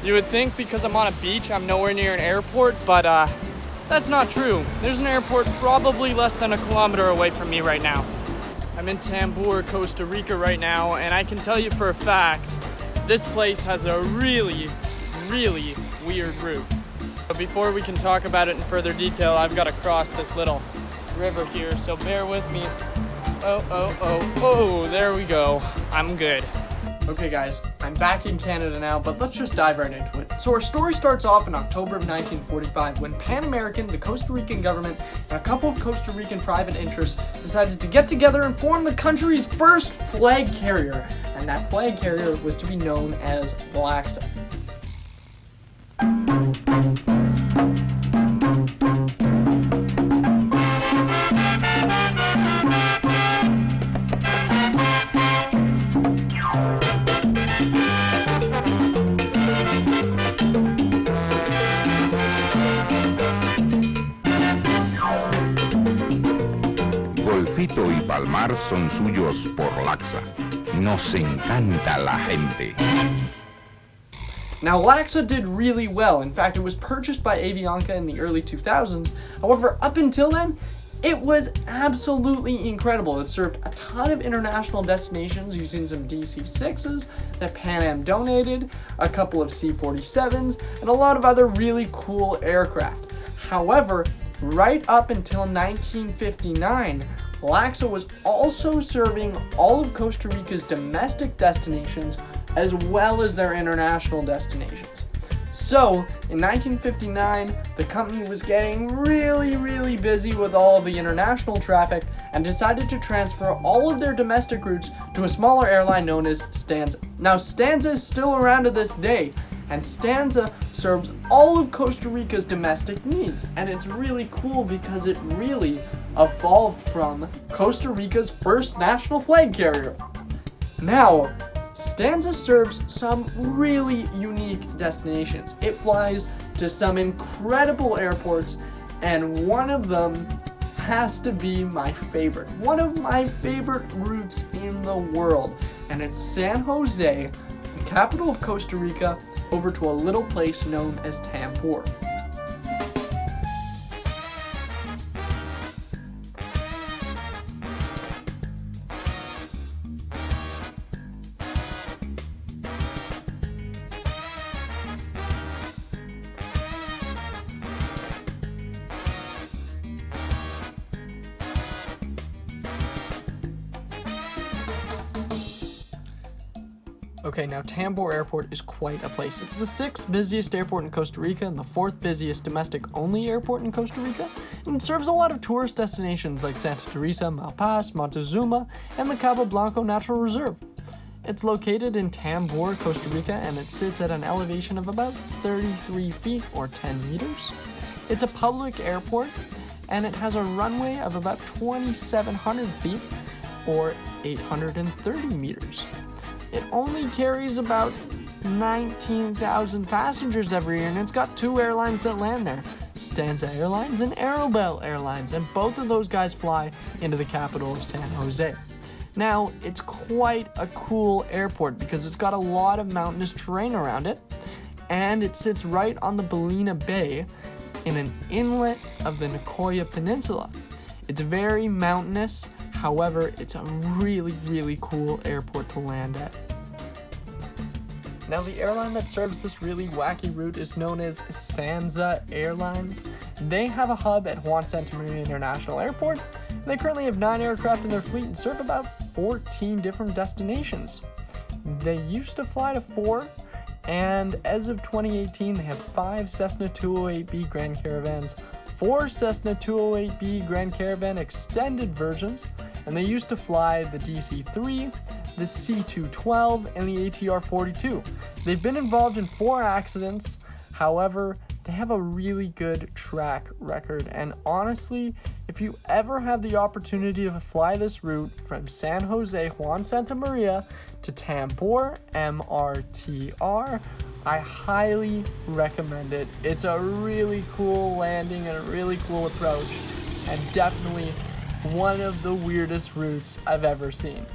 You would think because I'm on a beach, I'm nowhere near an airport, but that's not true. There's an airport probably less than a kilometer away from me right now. I'm in Tambor, Costa Rica right now, and I can tell you for a fact, this place has a really, really weird route. But before we can talk about it in further detail, I've got to cross this little river here, so bear with me. Oh, there we go. I'm good. Okay guys, I'm back in Canada now, but let's just dive right into it. So our story starts off in October of 1945 when Pan American, the Costa Rican government, and a couple of Costa Rican private interests decided to get together and form the country's first flag carrier. And that flag carrier was to be known as Costa. Golfito y Palmar son suyos por Laxa. Nos encanta la gente. Now, Laxa did really well. In fact, it was purchased by Aviation in the early 2000s. However, up until then, it was absolutely incredible. It served a ton of international destinations using some DC-6s that Pan Am donated, a couple of C-47s, and a lot of other really cool aircraft. However, right up until 1959, Laxa was also serving all of Costa Rica's domestic destinations as well as their international destinations. So, in 1959, the company was getting really busy with all of the international traffic and decided to transfer all of their domestic routes to a smaller airline known as Stanza. Now, Stanza is still around to this day, and Stanza serves all of Costa Rica's domestic needs, and it's really cool because it really evolved from Costa Rica's first national flag carrier. Now, Stanza serves some really unique destinations. It flies to some incredible airports, and one of them has to be my favorite. One of my favorite routes in the world, and it's San Jose, the capital of Costa Rica, over to a little place known as Tambor. Okay, now Tambor Airport is quite a place. It's the 6th busiest airport in Costa Rica and the 4th busiest domestic-only airport in Costa Rica, and it serves a lot of tourist destinations like Santa Teresa, Malpaz, Montezuma, and the Cabo Blanco Natural Reserve. It's located in Tambor, Costa Rica, and it sits at an elevation of about 33 feet or 10 meters. It's a public airport, and it has a runway of about 2,700 feet or 830 meters. It only carries about 19,000 passengers every year, and it's got 2 airlines that land there, Stanza Airlines and Aerobel Airlines, and both of those guys fly into the capital of San Jose. Now, it's quite a cool airport because it's got a lot of mountainous terrain around it, and it sits right on the Ballena Bay in an inlet of the Nicoya Peninsula. It's very mountainous. However, it's a really cool airport to land at. Now, the airline that serves this really wacky route is known as Stanza Airlines. They have a hub at Juan Santa Maria International Airport. They currently have 9 aircraft in their fleet and serve about 14 different destinations. They used to fly to 4, and as of 2018, they have 5 Cessna 208B Grand Caravans, 4 Cessna 208B Grand Caravan extended versions, and they used to fly the DC-3, the C-212, and the ATR-42. They've been involved in 4 accidents. However, they have a really good track record, and honestly, if you ever have the opportunity to fly this route from San Jose, Juan Santa Maria to Tambor, MRTR, I highly recommend it. It's a really cool landing and a really cool approach, and definitely one of the weirdest routes I've ever seen.